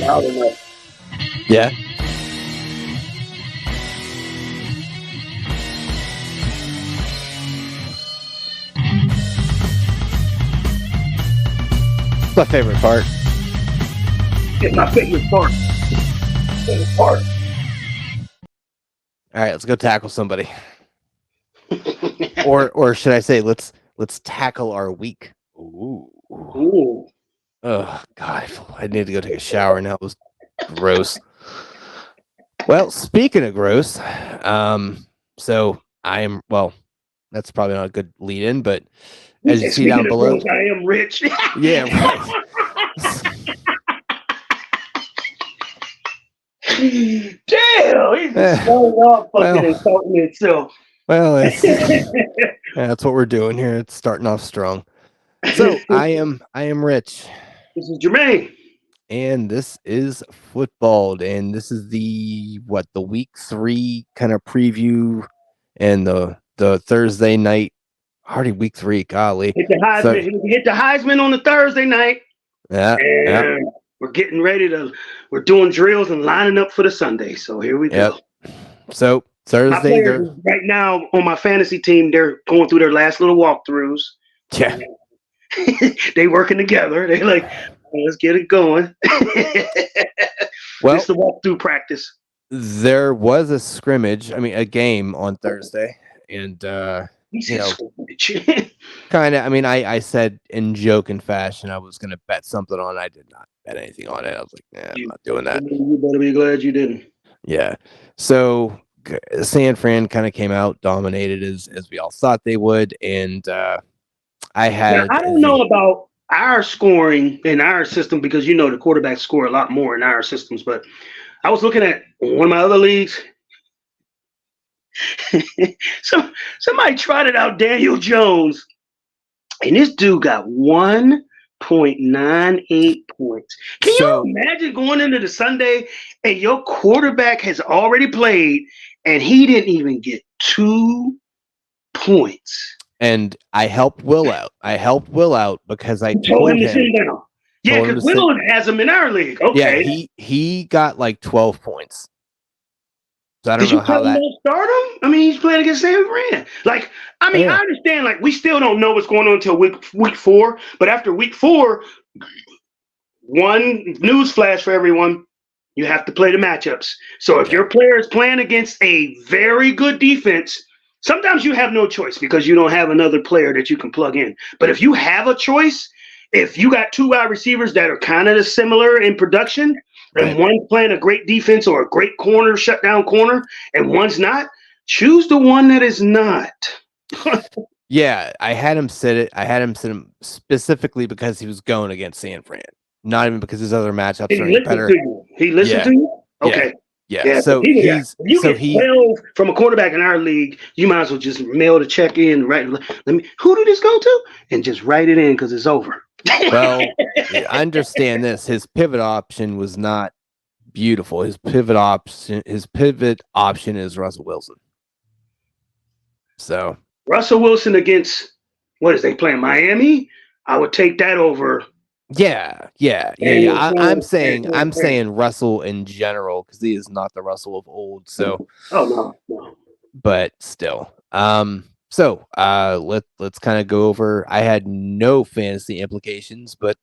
loud enough. Yeah. My favorite part. It's my favorite part. Favorite part. All right, let's go tackle somebody. or should I say let's tackle our week. Ooh. Ooh. Oh God, I need to go take a shower now. It was gross. Well, speaking of gross, so I am that's probably not a good lead in, but as you see Speaking down of below, gross, I am rich. yeah, right. Damn, he's just starting off fucking insulting himself. Well, that's what we're doing here. It's starting off strong. So I am Rich. This is Jermaine. And this is football, and this is the week 3 kind of preview, and the Thursday night, already week 3, golly. Hit the Heisman on the Thursday night. Yeah, and we're getting ready we're doing drills and lining up for the Sunday. So here we go. So Thursday, right now on my fantasy team, they're going through their last little walkthroughs. Yeah. They working together. They like, let's get it going. Well, it's the walkthrough practice. There was a scrimmage, a game on Thursday, and kind of. I said in joking fashion I was going to bet something on it. I did not bet anything on it. I was like, I'm not doing that. You better be glad you didn't. Yeah. So San Fran kind of came out, dominated as we all thought they would, and I don't know about our scoring in our system because the quarterbacks score a lot more in our systems, but I was looking at one of my other leagues. Somebody trotted out Daniel Jones, and this dude got 1.98 points. Can you imagine going into the Sunday and your quarterback has already played and he didn't even get 2 points? And I helped Will out. Because I told him to sit down. Yeah, because Will has him in our league. Okay. Yeah, he got like 12 points. So I don't know how that. Start him? He's playing against San Fran. I understand. We still don't know what's going on until week 4. But after week 4, one news flash for everyone: you have to play the matchups. So if your player is playing against a very good defense, sometimes you have no choice because you don't have another player that you can plug in. But if you have a choice, if you got 2 wide receivers that are kind of similar in production, and one's playing a great defense or a great corner, shutdown corner, and one's not, choose the one that is not. Yeah, I had him sit him specifically because he was going against San Fran, not even because his other matchups are any better. He listened to you? Okay. Yeah. So he's 12 from a quarterback in our league. You might as well just mail the check in. Right? Who did this go to? And just write it in because it's over. Well, I understand this. His pivot option was not beautiful. His pivot option is Russell Wilson. So Russell Wilson against they playing Miami? I would take that over. Yeah. I'm saying Russell in general because he is not the Russell of old. So no. But still, So let's kind of go over. I had no fantasy implications, but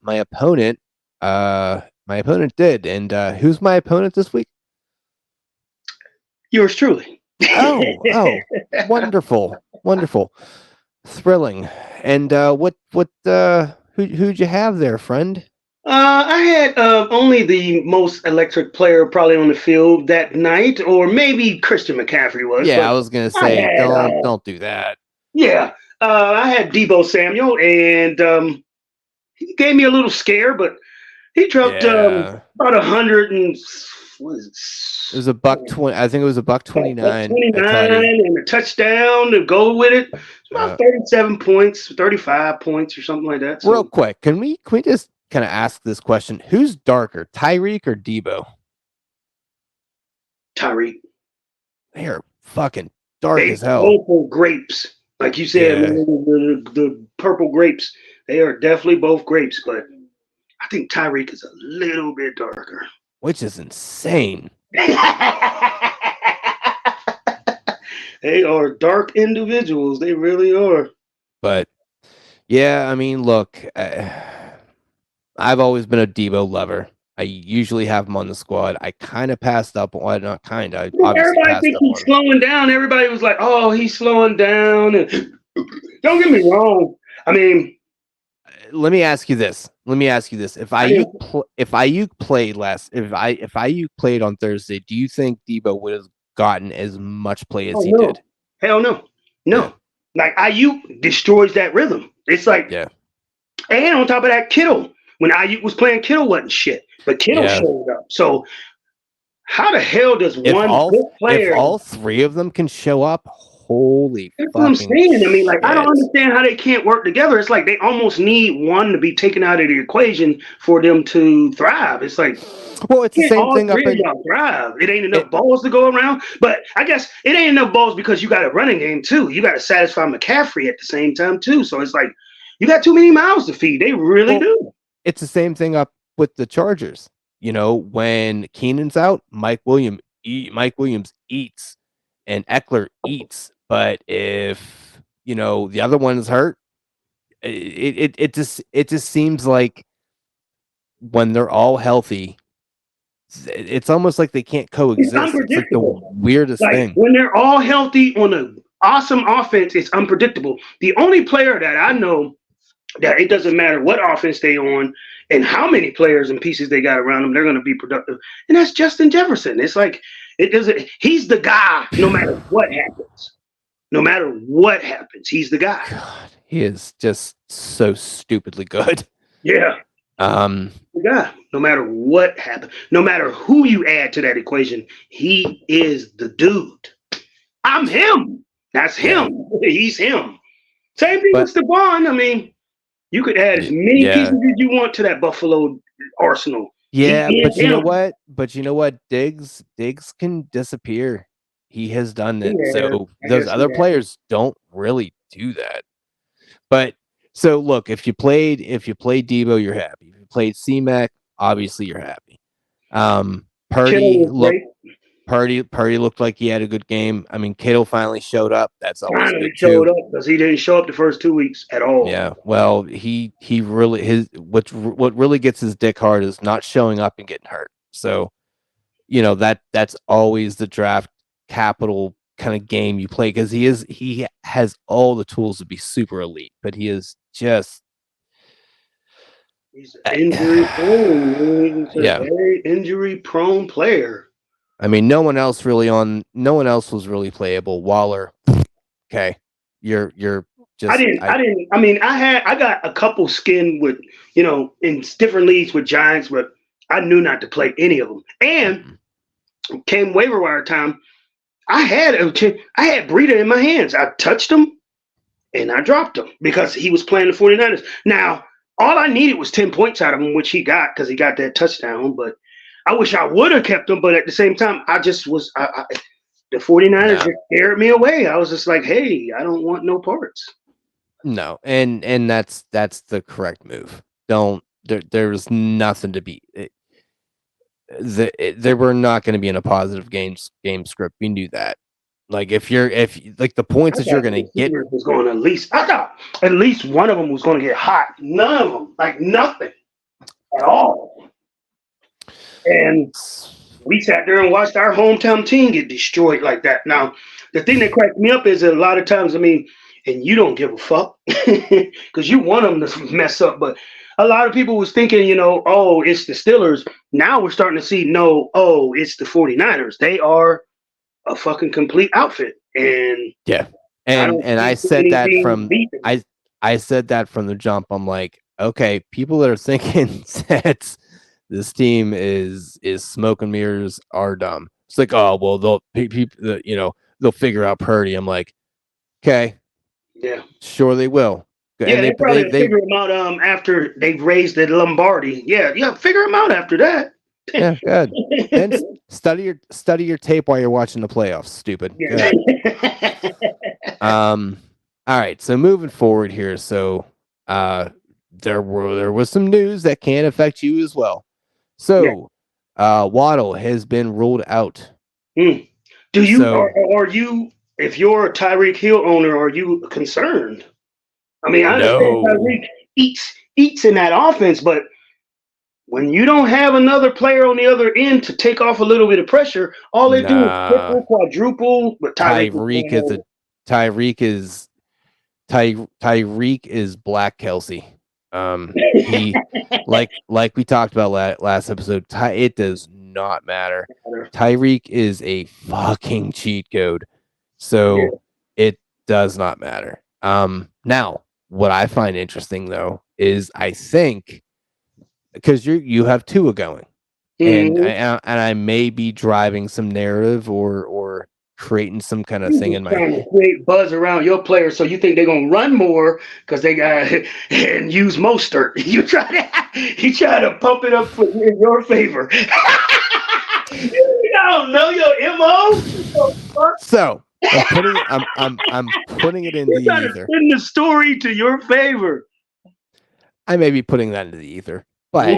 my opponent did. And who's my opponent this week? Yours truly. Oh, wonderful, thrilling. And who'd you have there, friend? I had only the most electric player probably on the field that night, or maybe Christian McCaffrey was. Yeah, I was gonna say don't do that. Yeah, I had Deebo Samuel, and he gave me a little scare, but he dropped about 100 and what is it? It was $120. I think it was $129. And a touchdown to go with it. It's about 37 points, 35 points, or something like that. So, real quick, can we just kind of ask this question? Who's darker, Tyreek or Deebo? Tyreek. They are fucking dark as hell. Purple grapes, like you said, the purple grapes. They are definitely both grapes, but I think Tyreek is a little bit darker. which is insane. They are dark individuals. They really are. But yeah, I mean, look, I've always been a Deebo lover. I usually have him on the squad. I kind of passed up on, not kind of, I obviously Everybody passed think up he's on him. slowing down. Everybody was like, "Oh, he's slowing down." And don't get me wrong. I mean, Let me ask you this. If Ayuk played on Thursday, do you think Deebo would have gotten as much play as oh he no, did? hell no, no. Yeah. Like Ayuk destroys that rhythm. It's like, Yeah. and on top of that, Kittle. When Ayuk was playing, Kittle wasn't shit, but Kittle Yeah. showed up. So how the hell does If one good player? all three of them can show up, holy That's what I'm fucking saying. I mean, like, I don't shit. understand how they can't work together. It's like they almost need one to be taken out of the equation for them to thrive. It's like, Well, it's the can't same all thing up three of in y'all thrive. It ain't enough balls to go around. But I guess it ain't enough balls because you got a running game too. You got to satisfy McCaffrey at the same time too. So it's like you got too many mouths to feed. They really do. It's the same thing up with the Chargers. You know, when Keenan's out, Mike Williams eats and Eckler eats. But if the other one is hurt, it just seems like when they're all healthy, it's almost like they can't It's coexist. It's like the unpredictable. weirdest Like thing. when they're all healthy on an awesome offense, it's unpredictable. The only player that I know that it doesn't matter what offense they on and how many players and pieces they got around them, they're going to be productive. And that's Justin Jefferson. It's like it doesn't. He's the guy. No matter what happens, no matter what happens, he's the guy. God, he is just so stupidly good. Yeah, The guy. No matter what happens, no matter who you add to that equation, he is the dude. I'm him. That's him. Yeah. He's him. Same thing with Stephon. I mean, you could add as many pieces as you want to that Buffalo arsenal. Yeah, but you know what? Diggs can disappear. He has done it. Yeah, so those other players don't really do that. But so look, if you played Deebo, you're happy. If you played C-Mac, obviously you're happy. Purdy looked like he had a good game. I mean, Kittle finally showed up. That's always good too. Showed up because he didn't show up the first 2 weeks at all. Yeah, well, he really what really gets his dick hard is not showing up and getting hurt. So, that's always the draft capital kind of game you play because he has all the tools to be super elite, but he is just he's an injury prone. He's a very injury prone player. I mean, no one else was really playable. Waller, okay, you're just. I got a couple skin with in different leagues with Giants, but I knew not to play any of them. And came waiver wire time, I had Breida in my hands. I touched him and I dropped him because he was playing the 49ers. Now, all I needed was 10 points out of him, which he got because he got that touchdown. But I wish I would have kept him. But at the same time, the 49ers just scared me away. I was just like, hey, I don't want no parts. No, and that's the correct move. There's nothing to be. They were not going to be in a positive game script. We knew that. Like if the points that you're going to get was going to I thought at least one of them was going to get hot. None of them, like nothing at all. And we sat there and watched our hometown team get destroyed like that. Now, the thing that cracked me up is that a lot of times, and you don't give a fuck because you want them to mess up, but a lot of people was thinking, oh, it's the Steelers. Now we're starting to see, it's the 49ers. They are a fucking complete outfit. And yeah. And I said that I said that from the jump. I'm like, okay, people that are thinking that this team is smoke and mirrors are dumb. It's like, oh well, they'll figure out Purdy. I'm like, okay, yeah, sure they will. Yeah, and they probably figure him out after they've raised the Lombardi. Yeah, figure him out after that. Yeah, good. And study your tape while you're watching the playoffs. Stupid. Yeah. All right. So moving forward here, so there was some news that can affect you as well. Yeah. So, Waddle has been ruled out. Mm. Do you So are you if you're a Tyreek Hill owner, are you concerned? I mean, I understand no, Tyreek eats in that offense, but when you don't have another player on the other end to take off a little bit of pressure, all they do is nah. triple, quadruple. But Tyreek is Tyreek is a Tyreek is Tyreek is Black Kelsey. He like we talked about last episode. It does not matter. Tyreek is a fucking cheat code, yeah. so it does not matter. Now what I find interesting though is I think because you have Tua going, and Mm-hmm. I may be driving some narrative or creating some kind of You thing in just my trying to head. create buzz around your players, so you think they're gonna run more because they got and use Mostert. You try to pump it up in your favor. You don't know your mo. So I'm putting it into You're the trying to ether. spin the story to your favor. I may be putting that into the ether, but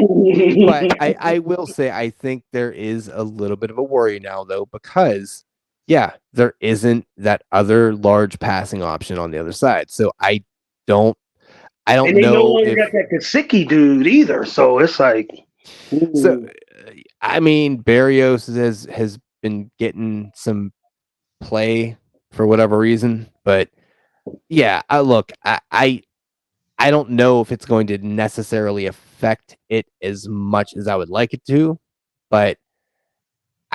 I will say I think there is a little bit of a worry now though, because yeah, there isn't that other large passing option on the other side. So don't I And don't they no know longer got if that Kasicki dude either. So it's like, so ooh. I mean Barrios has been getting some play for whatever reason, but yeah, I don't know if it's going to necessarily affect it as much as I would like it to, but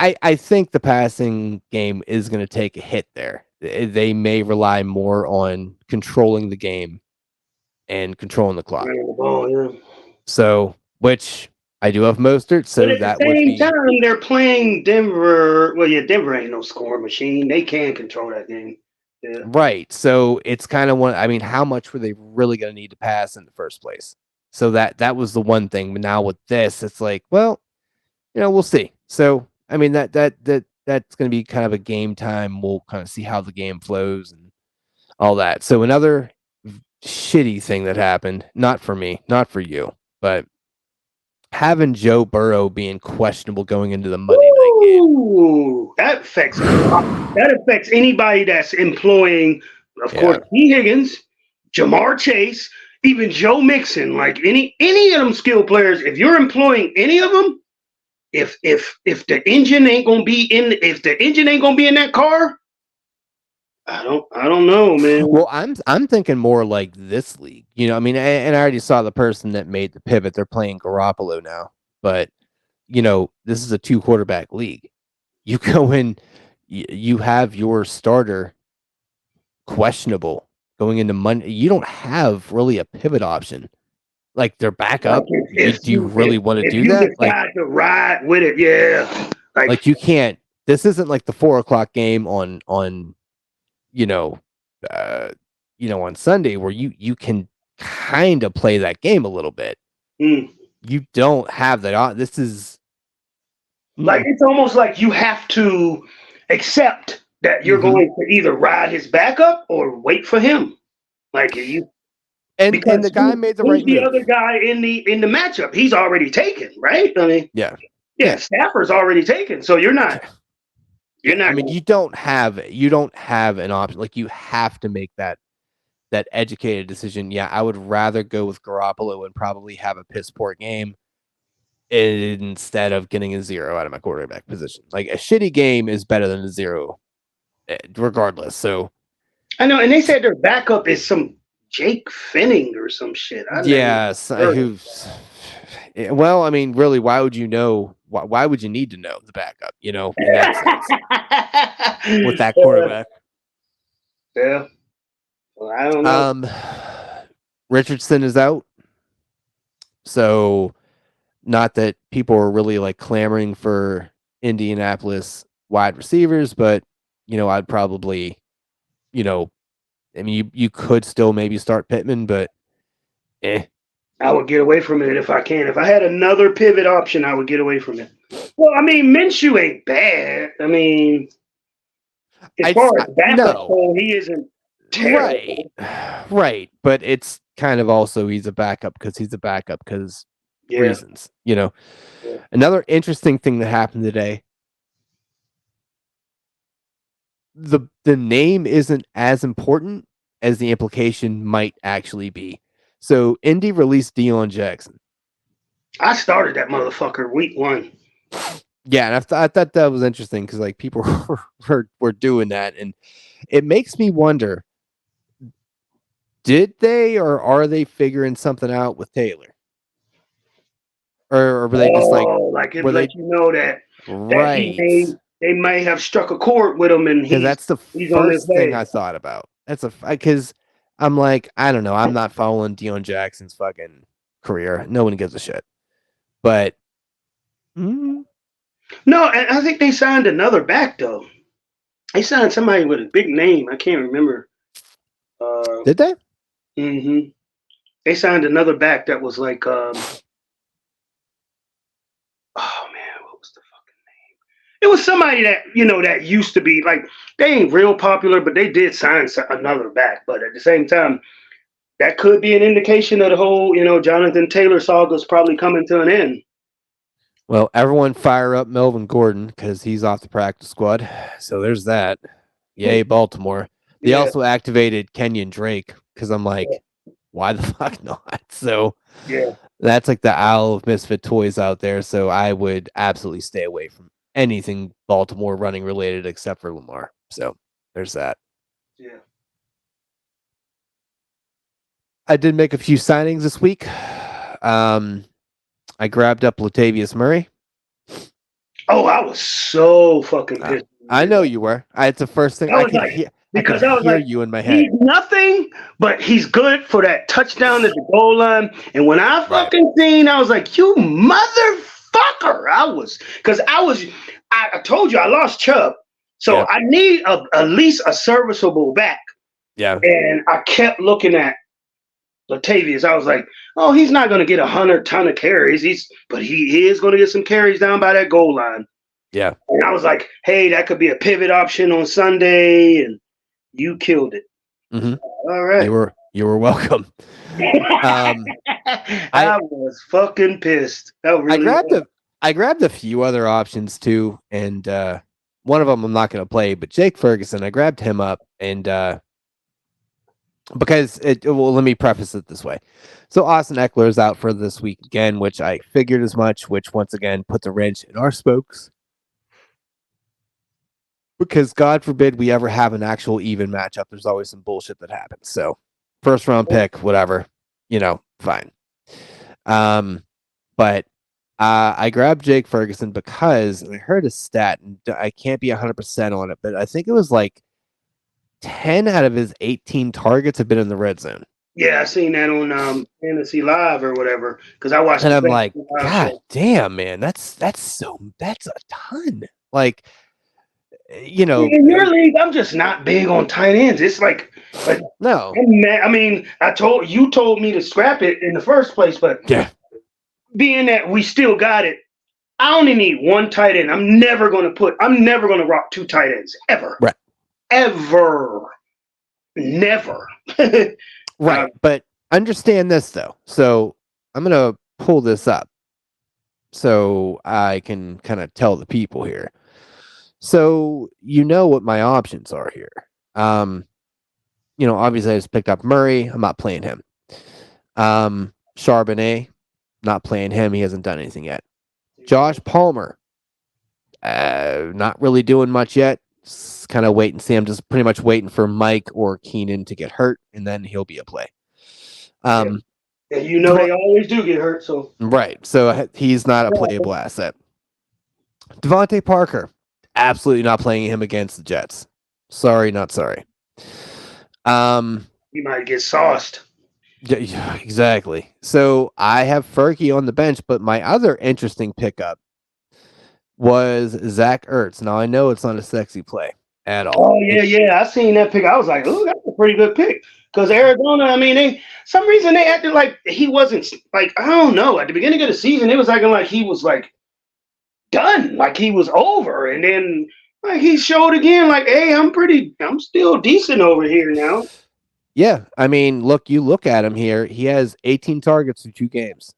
I think the passing game is going to take a hit there. They may rely more on controlling the game and controlling the clock. Oh, yeah. So, which I do have Mostert, But so at the that would same be time, they're playing Denver. Well, yeah, Denver ain't no scoring machine. They can control that game. Yeah. right. So it's kind of one. I mean, how much were they really going to need to pass in the first place? So that was the one thing. But now with this, it's like, well, we'll see. So, I mean, that's going to be kind of a game time. We'll kind of see how the game flows and all that. So, another shitty thing that happened, not for me, not for you, but having Joe Burrow being questionable going into the Monday night game. Ooh, that affects a lot. That affects anybody that's employing, of course, Yeah. T. Higgins, Jamar Chase, even Joe Mixon. Like any of them skill players, if you're employing any of them, if the engine ain't gonna be in that car, I don't know, man. Well, I'm thinking more like this league. I mean, and I already saw the person that made the pivot. They're playing Garoppolo now, but this is a 2 quarterback league. You go in, you have your starter questionable going into Monday. You don't have really a pivot option. Like their Like backup. if Do you you if really want to if do you that? decide to ride with it, yeah. Like You can't. This isn't like the 4 o'clock game on you know, uh, on Sunday where you can kind of play that game a little bit. mm, You don't have that. This is. like it's almost like you have to accept that you're Mm-hmm. going to either ride his backup or wait for him. Like you And the because guy made the who's right the move. other guy in the matchup? He's already taken, right? I mean, Yeah. yeah, Yeah. Stafford's already taken, so you're not Yeah. you're Yeah. I not mean, going. you don't have an option. Like you have to make that educated decision. Yeah, I would rather go with Garoppolo and probably have a piss poor game instead of getting a 0 out of my quarterback position. Like a shitty game is better than a 0, regardless. So I know, and they said their backup is some Jake Finning or some shit. I never yeah, heard of. who's well, I mean, really, why would you know? Why would you need to know the backup? In that sense, with that quarterback. Yeah, well, I don't know. Um, Richardson is out, so not that people are really like clamoring for Indianapolis wide receivers, but I'd probably, you know, I mean, you could still maybe start Pittman, but eh. I would get away from it if I can. If I had another pivot option, I would get away from it. Well, I mean, Minshew ain't bad. I mean, as far as backup No, goal, he isn't right, terrible. right, but it's kind of also he's a backup because Yeah. reasons. Yeah. Another interesting thing that happened today. The name isn't as important as the implication might actually be. So Indy released Deion Jackson. I started that motherfucker week 1. Yeah, and I thought that was interesting because like people were doing that, and it makes me wonder: did they or are they figuring something out with Taylor, or were they just like Like it were let they you know that right? they may have struck a chord with him, and Because that's the he's on his first thing way. I thought about. That's because I'm like, I don't know, I'm not following Deion Jackson's fucking career. No one gives a shit. But No, and I think they signed another back though. They signed somebody with a big name. I can't remember. did they? Mm-hmm. They signed another back that was like, oh man, what was the fucking name? It was somebody that that used to be like they ain't real popular, but they did sign another back. But at the same time, that could be an indication of the whole Jonathan Taylor saga's probably coming to an end. Well, everyone fire up Melvin Gordon because he's off the practice squad. So there's that. Yay, Baltimore. They Yeah, also activated Kenyon Drake because I'm like, why the fuck not? So yeah, that's like the Owl of Misfit Toys out there. So I would absolutely stay away from anything Baltimore running related except for Lamar. So there's that. yeah. I did make a few signings this week. I grabbed up Latavius Murray. Oh, I was so fucking pissed. I know you were. It's the first thing I I was could like, hear. I could because I was hear like, you in my head. he's nothing, but he's good for that touchdown at the goal line. And when I fucking seen, I was like, you motherfucker. I told you I lost Chubb. So I need at least a serviceable back. Yeah. And I kept looking at Latavius. I was like, oh, he's not going to get 100 ton of carries. But he is going to get some carries down by that goal line. Yeah. And I was like, hey, that could be a pivot option on Sunday. And you killed it. Mm-hmm. All right. You were welcome. I was fucking pissed. I grabbed a few other options too, and one of them I'm not going to play, but Jake Ferguson, I grabbed him up, and because let me preface it this way. So Austin Eckler is out for this week again, which I figured as much, which once again puts a wrench in our spokes. Because God forbid we ever have an actual even matchup. There's always some bullshit that happens. So first round pick, whatever, fine. But I grabbed Jake Ferguson because I heard a stat, and I can't be 100% on it, but I think it was like 10 out of his 18 targets have been in the red zone. Yeah, I seen that on Fantasy Live or whatever. Because I watched. And I'm like, God damn, man, that's a ton. Like, in your league, I'm just not big on tight ends. It's like no. I mean, you told me to scrap it in the first place, but being that we still got it, I only need one tight end. I'm never gonna rock 2 tight ends ever. Right. Ever. Never. Right. But understand this though. So I'm gonna pull this up so I can kind of tell the people here. So what my options are here. Obviously I just picked up Murray. I'm not playing him. Charbonnet, not playing him. He hasn't done anything yet. Josh Palmer, not really doing much yet. Kind of wait and see. I'm just pretty much waiting for Mike or Keenan to get hurt, and then he'll be a play. And they always do get hurt. So right. So he's not a playable asset. Devontae Parker, absolutely not playing him against the Jets. Sorry, not sorry. He might get sauced. Yeah, exactly. So I have Fergie on the bench, but my other interesting pickup was Zach Ertz. Now I know it's not a sexy play at all. Oh yeah. I seen that pick. I was like, oh, that's a pretty good pick. Because Arizona, I mean, some reason they acted like he wasn't like, I don't know. At the beginning of the season, it was acting like he was like done, like he was over, and then like he showed again, like, hey, I'm still decent over here now. Yeah, I mean, you look at him here. He has 18 targets in 2 games.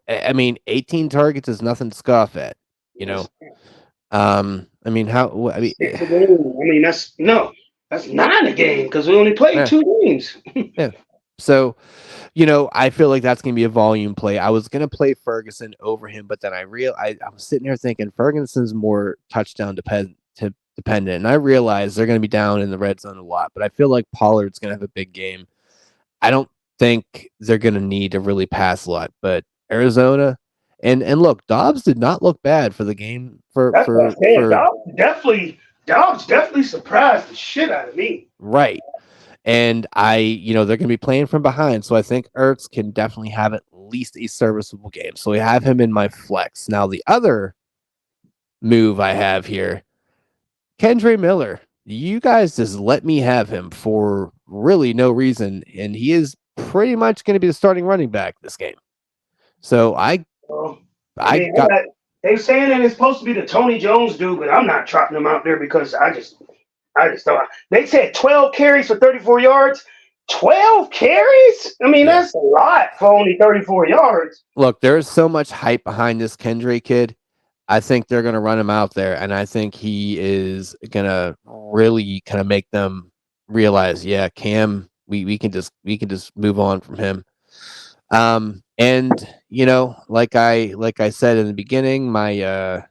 I mean, 18 targets is nothing to scoff at. You know, I mean, I mean, 6 a game. I mean, that's 9 a game because we only played yeah, 2 games. yeah. So, I feel like that's gonna be a volume play. I was gonna play Ferguson over him, but then I was sitting there thinking Ferguson's more touchdown dependent, and I realized they're gonna be down in the red zone a lot. But I feel like Pollard's gonna have a big game. I don't think they're gonna need to really pass a lot, but Arizona and look, Dobbs did not look bad for the game That's what I'm saying. Dobbs definitely surprised the shit out of me. right. And they're going to be playing from behind. So I think Ertz can definitely have at least a serviceable game. So we have him in my flex. Now, the other move I have here, Kendre Miller. You guys just let me have him for really no reason. And he is pretty much going to be the starting running back this game. So Well, I I mean, got, they're saying that it's supposed to be the Tony Jones dude, but I'm not trotting him out there because I just thought they said 12 carries for 34 yards. 12 carries? I mean, yeah. that's a lot for only 34 yards. Look, there's so much hype behind this Kendre kid. I think they're going to run him out there, and I think he is going to really kind of make them realize, yeah, Cam, we can just move on from him. And like I said in the beginning, my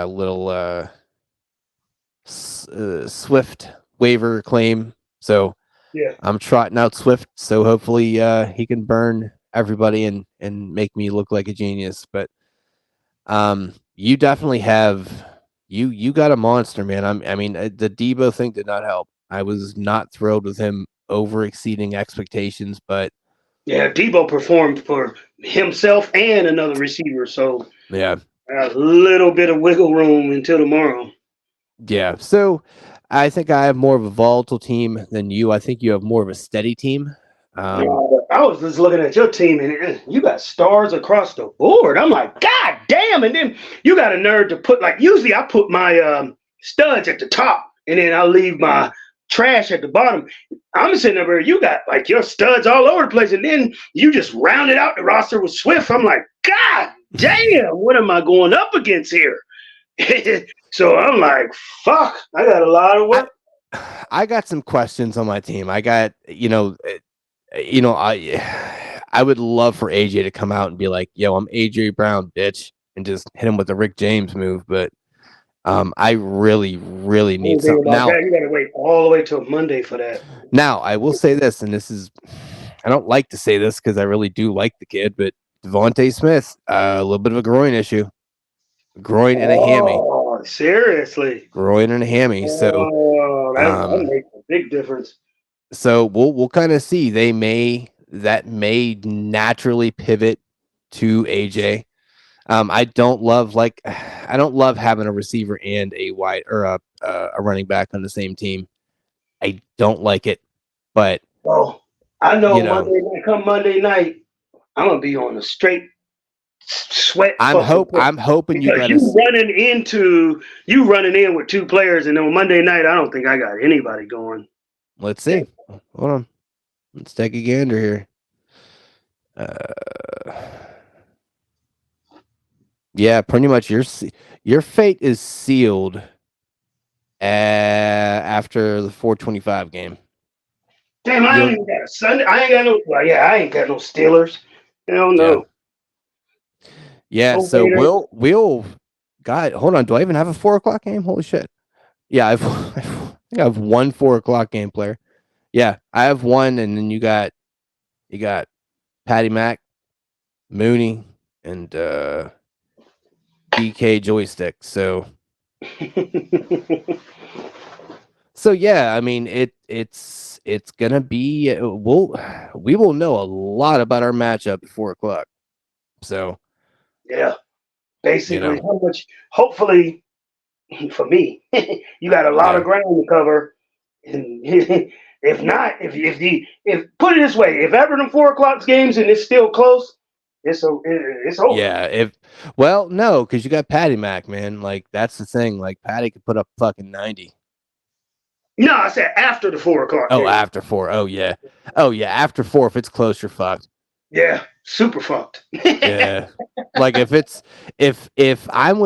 little Swift waiver claim. So Yeah. I'm trotting out Swift, so hopefully he can burn everybody and make me look like a genius. But you definitely have you got a monster, man. I mean, the Deebo thing did not help. I was not thrilled with him over exceeding expectations, but Yeah, Deebo performed for himself and another receiver, so yeah, a little bit of wiggle room until tomorrow. yeah. So I think I have more of a volatile team than you. I think you have more of a steady team. Um, I was just looking at your team, and you got stars across the board. I'm like, God damn! And then you got a nerd to put like. Usually, I put my studs at the top, and then I'll leave my trash at the bottom. I'm sitting over here. You got like your studs all over the place, and then you just rounded out the roster with Swift. I'm like, God damn! What am I going up against here? So I'm like, fuck! I got a lot of work. I got some questions on my team. I got I would love for AJ to come out and be like, "Yo, I'm AJ Brown, bitch," and just hit him with the Rick James move. But I really, really need Anything something about now. that? You got to wait all the way till Monday for that. Now, I will say this, and this is, I don't like to say this because I really do like the kid, but Devontae Smith, a little bit of a groin issue, groin and a hammy, Oh, seriously? groin and a hammy. So, Oh, that um, makes a big difference. so we'll kind of see. That may naturally pivot to AJ. I don't love I don't love having a receiver and a wide or a running back on the same team. I don't like it, but Oh, I know you know, Monday night. Come Monday night, I'm gonna be on a straight sweat fucking tip I'm hoping you because got a. you running in with two players, and on Monday night, I don't think I got anybody going. Let's see. Hold on. Let's take a gander here. Uh, yeah, pretty much your fate is sealed after the 425 game. Damn, I don't You'll even got a Sunday. I ain't got no. Well, yeah, I ain't got no Steelers. Hell yeah. no. Yeah, No so Raiders. we'll God, hold on. Do I even have a 4 o'clock game? Holy shit. Yeah, I think I have one 4 o'clock game player. Yeah, I have one, and then you got Patty Mac, Mooney, and DK joystick. So yeah, I mean it's gonna be we will know a lot about our matchup at 4 o'clock. So Yeah, you basically, know, how much? Hopefully, for me, you got a lot yeah, of ground to cover. And if not, if put it this way, if ever them 4 o'clock games and it's still close, it's over. yeah. No, because you got Patty Mac, man. Like that's the thing. Like Patty could put up fucking 90. No, I said after the 4 o'clock Oh, game. after 4. Oh yeah. Oh yeah. After 4, if it's close, you're fucked. Yeah, super fucked. Yeah. Like if I'm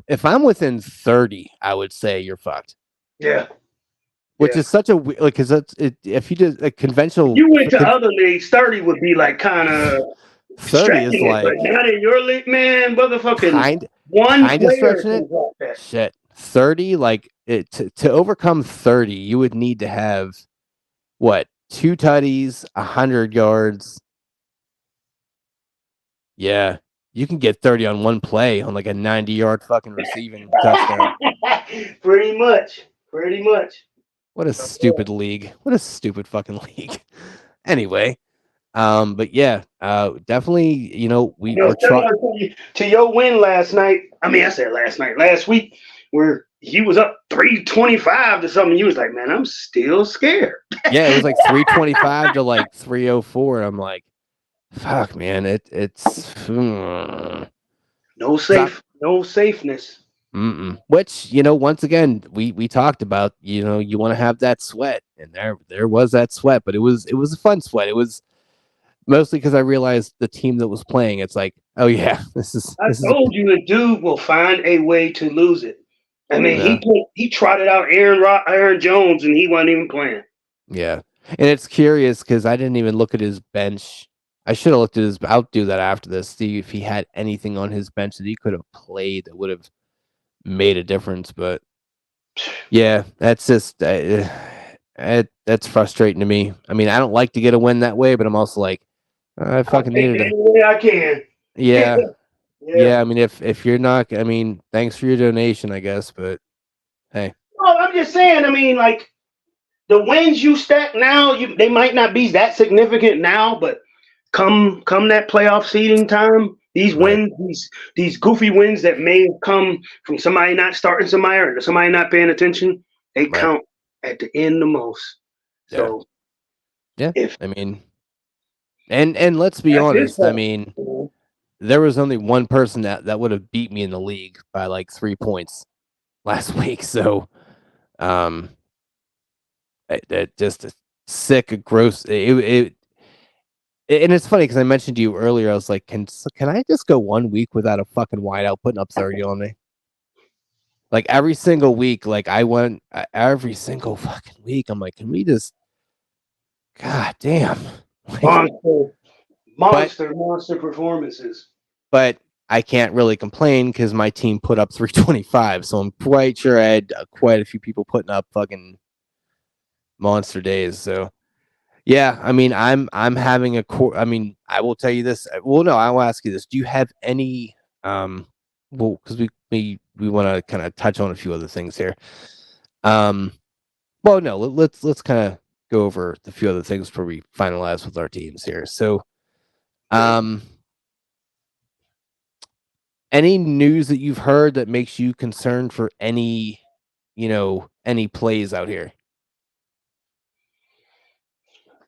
if I'm within 30, I would say you're fucked. Yeah. Which is such a like because if you did a conventional You went to other leagues, 30 would be like kind of 30 is stretching it, but like not in your league, man. Motherfucking kind one kind of player stretching can it. drop that. Shit, 30 like to overcome 30, you would need to have what 2 tutties, 100 yards. Yeah, you can get 30 on one play on like a 90-yard fucking receiving touchdown. Pretty much. Pretty much. What a stupid league. What a stupid fucking league. Anyway, but yeah, definitely, we're trying. Similar to your win last night. I mean, I said last week, where he was up 325 to something. You was like, man, I'm still scared. Yeah, it was like 325 to like 304. I'm like, fuck, man, it's no safeness. Which, once again, we talked about, you want to have that sweat, and there was that sweat, but it was a fun sweat. It was mostly because I realized the team that was playing. It's like, oh yeah, I told you the dude will find a way to lose it. I mean, he trotted out Aaron Jones, and he wasn't even playing. Yeah, and it's curious because I didn't even look at his bench. I should have looked at his. I'll do that after this. See if he had anything on his bench that he could have played that would have made a difference. But yeah, that's just that's frustrating to me. I mean, I don't like to get a win that way, but I'm also like, I fucking needed it. Any way I can. Yeah. Yeah. I mean, if you're not, I mean, thanks for your donation, I guess. But hey. Well, I'm just saying. I mean, like the wins you stack now, they might not be that significant now, but come that playoff seeding time, these wins, these goofy wins that may come from somebody not starting somebody or somebody not paying attention, they count at the end the most. So yeah, I mean, and let's be honest, I mean, there was only one person that would have beat me in the league by like 3 points last week. So it just a sick, gross. And it's funny because I mentioned to you earlier, I was like, can I just go 1 week without a fucking wideout putting up 30 on me? Like every single week, like I went every single fucking week. I'm like, can we just? God damn! Like, monster performances. But I can't really complain because my team put up 325, so I'm quite sure I had quite a few people putting up fucking monster days. So yeah, I mean, I'm having I mean, I will tell you this. Well, no, I will ask you this. Do you have any well, because we want to kind of touch on a few other things here. Well, no, let's kind of go over the few other things before we finalize with our teams here. So any news that you've heard that makes you concerned for any plays out here?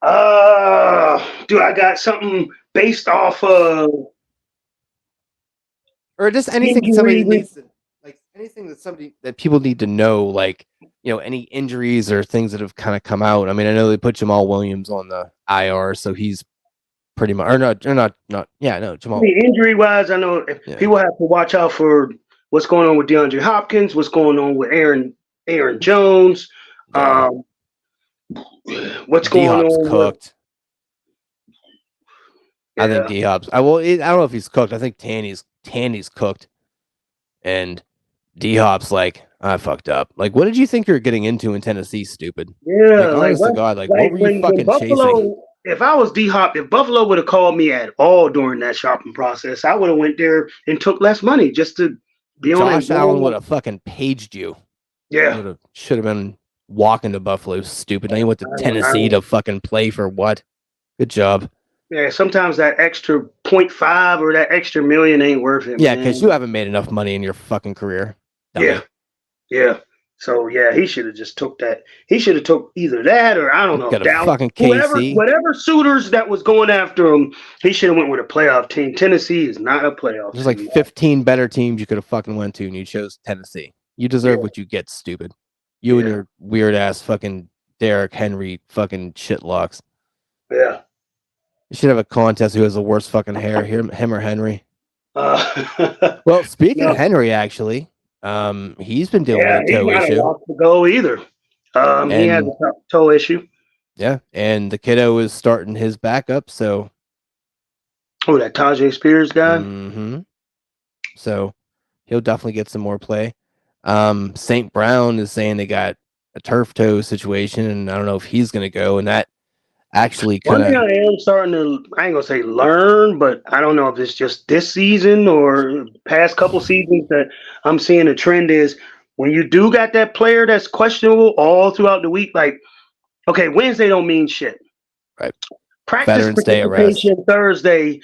Do I got something based off of or just anything somebody needs to, like anything that people need to know, like any injuries or things that have kind of come out? I mean, I know they put Jamal Williams on the IR, so he's pretty much Jamal. I mean, injury wise, I know people have to watch out for what's going on with DeAndre Hopkins, what's going on with Aaron Jones. What's going on? Cooked. I think D-Hop's. I don't know if he's cooked. I think Tandy's cooked, and D-Hop's like, I fucked up. Like, what did you think you were getting into in Tennessee? Stupid. Yeah, honest to God, what were you fucking chasing? If I was D-Hop, if Buffalo would have called me at all during that shopping process, I would have went there and took less money just to be on. Josh Allen would have fucking paged you. Yeah, should have been walking to Buffalo. Stupid. Now you went to Tennessee to fucking play for what? Good job. Yeah, sometimes that extra 0.5 or that extra million ain't worth it. Yeah, because you haven't made enough money in your fucking career. Yeah. So yeah, he should have just took that. He should have took either that or I don't know. Fucking KC. Whatever suitors that was going after him, he should have went with a playoff team. Tennessee is not a playoff. There's like 15 better teams you could have fucking went to, and you chose Tennessee. You deserve what you get, stupid. You and your weird ass fucking Derrick Henry fucking shitlocks. Yeah. You should have a contest who has the worst fucking hair, him or Henry. Well, speaking of no, Henry, actually, he's been dealing with a he's toe not a issue, lock to go either. He has and a toe issue. yeah, and the kiddo is starting his backup, so Oh, that Tajay Spears guy. so he'll definitely get some more play. St. Brown is saying they got a turf toe situation, and I don't know if he's going to go, and that actually kind One thing of I am starting to, I ain't gonna say learn, but I don't know if it's just this season or past couple seasons that I'm seeing a trend is when you do got that player that's questionable all throughout the week, like, okay, Wednesday don't mean shit. right. Practice Veterans Day arrest. participation Thursday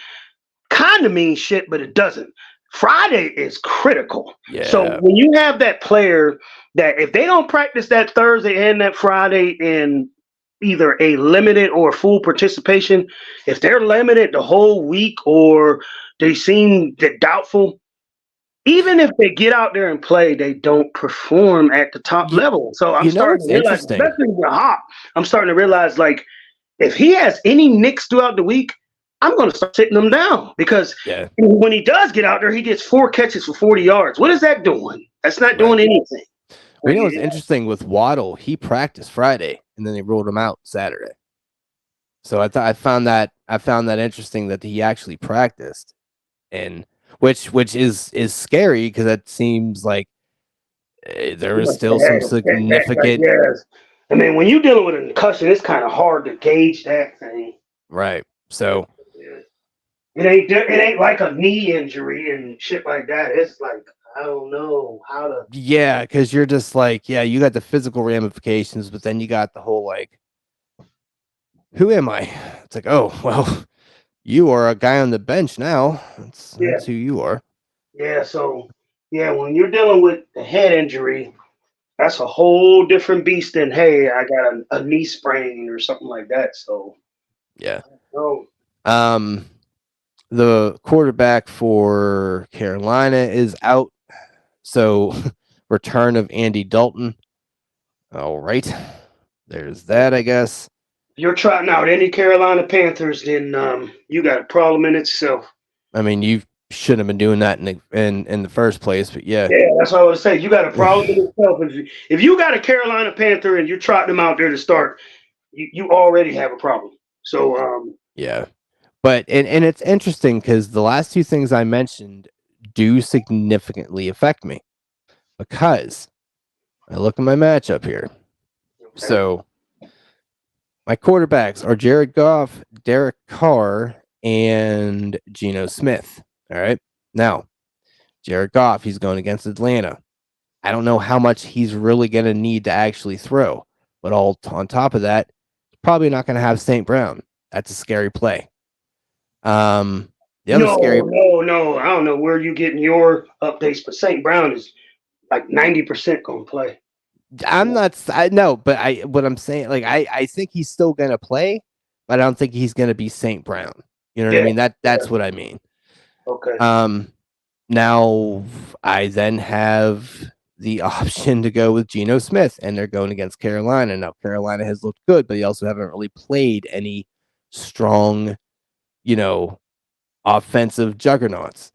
kind of means shit, but it doesn't. Friday is critical. So Yeah. when you have that player that if they don't practice that Thursday and that Friday in either a limited or full participation, if they're limited the whole week or they seem doubtful, even if they get out there and play, they don't perform at the top You, level. So I'm you know starting what's to realize, interesting? especially with Hop, I'm starting to realize like if he has any nicks throughout the week, I'm going to start sitting him down because Yeah. when he does get out there, he gets 4 catches for 40 yards. What is that doing? That's not Right. doing anything. We know what's interesting with Waddle. He practiced Friday, and then they ruled him out Saturday. So I found that interesting that he actually practiced, and which is scary because that seems like there is still some significant Yes. I mean, when you're dealing with a concussion, it's kind of hard to gauge that thing. right. So It ain't like a knee injury and shit like that. It's like I don't know how to. yeah, because you're just like you got the physical ramifications, but then you got the whole like, who am I? It's like, oh well, you are a guy on the bench now. That's who you are. Yeah. So when you're dealing with the head injury, that's a whole different beast than hey, I got a knee sprain or something like that. So Yeah. no. The quarterback for Carolina is out. So return of Andy Dalton. All right. There's that, I guess. If you're trotting out any Carolina Panthers, then you got a problem in itself. I mean, you shouldn't have been doing that in the first place, but yeah. Yeah, that's what I would say. You got a problem in itself. If you got a Carolina Panther and you're trotting them out there to start, you already have a problem. So yeah. But and it's interesting because the last two things I mentioned do significantly affect me because I look at my matchup here. okay. So my quarterbacks are Jared Goff, Derek Carr, and Geno Smith. All right. Now, Jared Goff, he's going against Atlanta. I don't know how much he's really going to need to actually throw. But all on top of that, probably not going to have St. Brown. That's a scary play. The other scary. No. I don't know where you getting your updates, but St. Brown is like 90% gonna play. I'm not. I know, but what I'm saying, like I think he's still going to play, but I don't think he's going to be St. Brown. You know what I mean? That's what I mean. Okay. Now I then have the option to go with Geno Smith, and they're going against Carolina. Now Carolina has looked good, but they also haven't really played any strong, offensive juggernauts.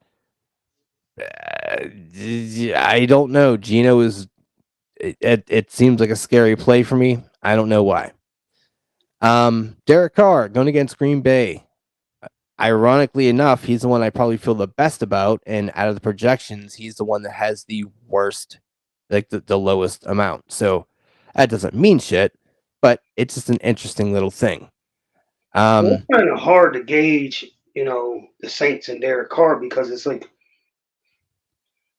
I don't know. Geno is. It seems like a scary play for me. I don't know why. Derek Carr going against Green Bay. Ironically enough, he's the one I probably feel the best about, and out of the projections, he's the one that has the worst, like the lowest amount. So that doesn't mean shit, but it's just an interesting little thing. It's kind of hard to gauge, the Saints and Derek Carr because it's like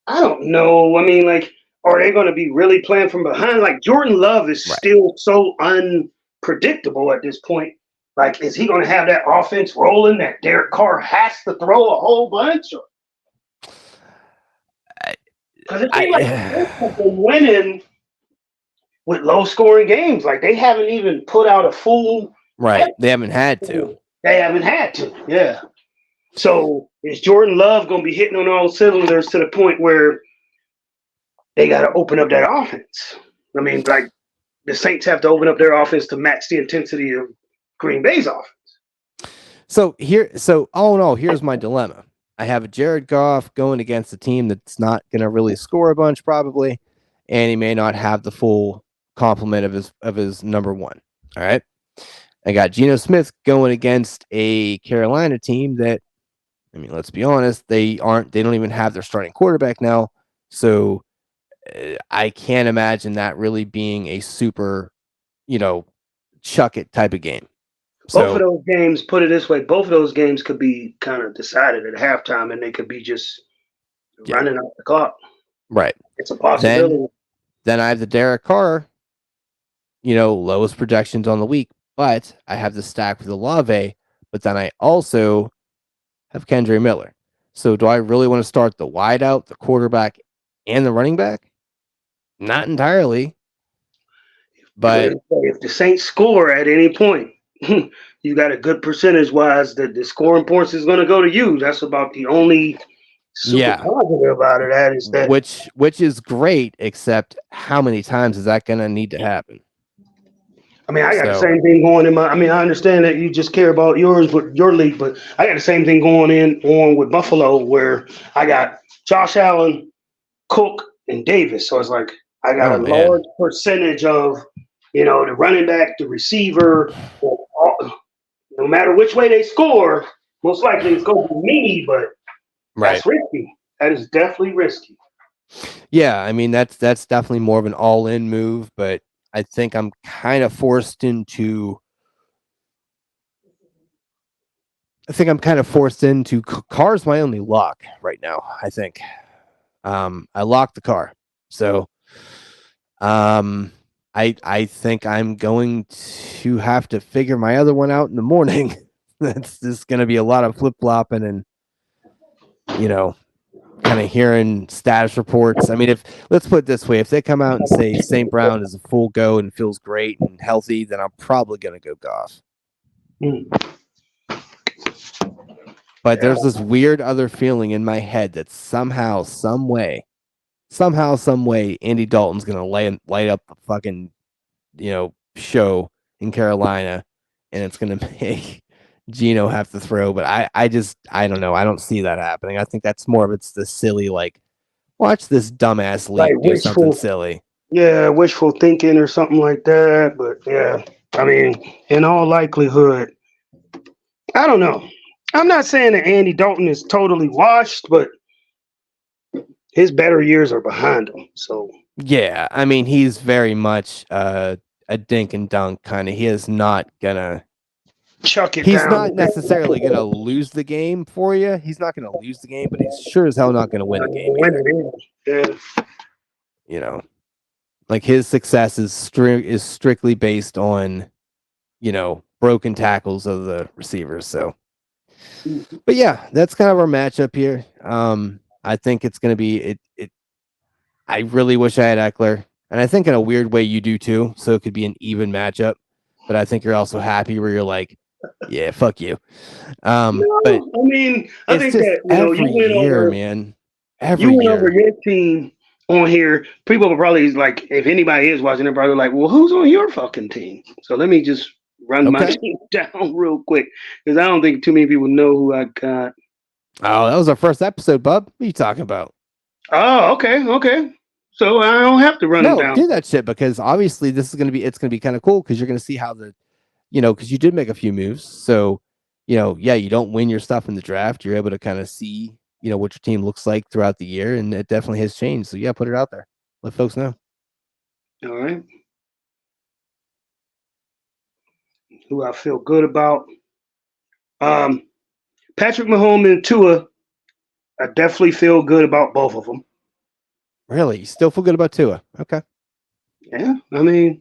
I don't know. I mean, like, are they going to be really playing from behind? Like Jordan Love is Right. still so unpredictable at this point. Like, is he going to have that offense rolling that Derek Carr has to throw a whole bunch? Because it seems like they've been winning with low scoring games. Like they haven't even put out a full. Right. They haven't had to. They haven't had to. Yeah. So is Jordan Love going to be hitting on all cylinders to the point where they got to open up that offense? I mean, like the Saints have to open up their offense to match the intensity of Green Bay's offense. So all in all, here's my dilemma. I have a Jared Goff going against a team that's not going to really score a bunch, probably, and he may not have the full complement of his number one. All right. I got Geno Smith going against a Carolina team that, I mean, let's be honest, they don't even have their starting quarterback now. So I can't imagine that really being a super, chuck it type of game. Both of those games, put it this way, both of those games could be kind of decided at halftime, and they could be just running out the clock. Right. It's a possibility. Then I have the Derek Carr, lowest projections on the week, but I have the stack with Olave, but then I also have Kendre Miller. So do I really want to start the wideout, the quarterback, and the running back? Not entirely. But if the Saints score at any point, you got a good percentage wise that the scoring points is going to go to you. That's about the only super positive about it. That is that which is great, except how many times is that going to need to happen? I mean, I got the same thing going in my. I mean, I understand that you just care about yours with your league, but I got the same thing going on with Buffalo, where I got Josh Allen, Cook, and Davis. So it's like I got a large percentage of the running back, the receiver. No matter which way they score, most likely it's going to be me. But that's risky. That is definitely risky. Yeah, I mean that's definitely more of an all-in move, but I think I'm kind of forced into. Carr's my only lock right now. I think I locked the Carr, so I think I'm going to have to figure my other one out in the morning. That's just going to be a lot of flip flopping and kind of hearing status reports. I mean, let's put it this way, if they come out and say St. Brown is a full go and feels great and healthy, then I'm probably going to go Goff. But there's this weird other feeling in my head that somehow, some way, Andy Dalton's going to light up the fucking, show in Carolina, and it's going to make Geno have to throw. But I don't know. I don't see that happening. I think that's more of it's the silly, like, watch this dumbass league do something silly. Yeah, wishful thinking or something like that. But yeah, I mean, in all likelihood, I don't know. I'm not saying that Andy Dalton is totally washed, but his better years are behind him. So yeah, I mean, he's very much a dink and dunk kind of. He is not gonna chuck it. He's not necessarily gonna lose the game for you. He's not gonna lose the game, but he's sure as hell not gonna win the game either. Yeah. Like his success is strictly based on, broken tackles of the receivers. So, but yeah, that's kind of our matchup here. I think it's gonna be it. I really wish I had Eckler, and I think in a weird way you do too. So it could be an even matchup. But I think you're also happy where you're like, yeah, fuck you. But I mean, I think that every you went year, over, man. You went over your team on here. People are probably like, if anybody is watching, they're probably like, well, who's on your fucking team? So let me just run my team down real quick because I don't think too many people know who I got. Oh, that was our first episode, bub. What are you talking about? Oh, okay. So I don't have to run them down. Do that shit because obviously it's going to be kind of cool because you're going to see how because you did make a few moves. So, yeah, you don't win your stuff in the draft. You're able to kind of see, what your team looks like throughout the year, and it definitely has changed. So, yeah, put it out there. Let folks know. All right. Who I feel good about. Patrick Mahomes and Tua, I definitely feel good about both of them. Really? You still feel good about Tua? Okay. Yeah, I mean,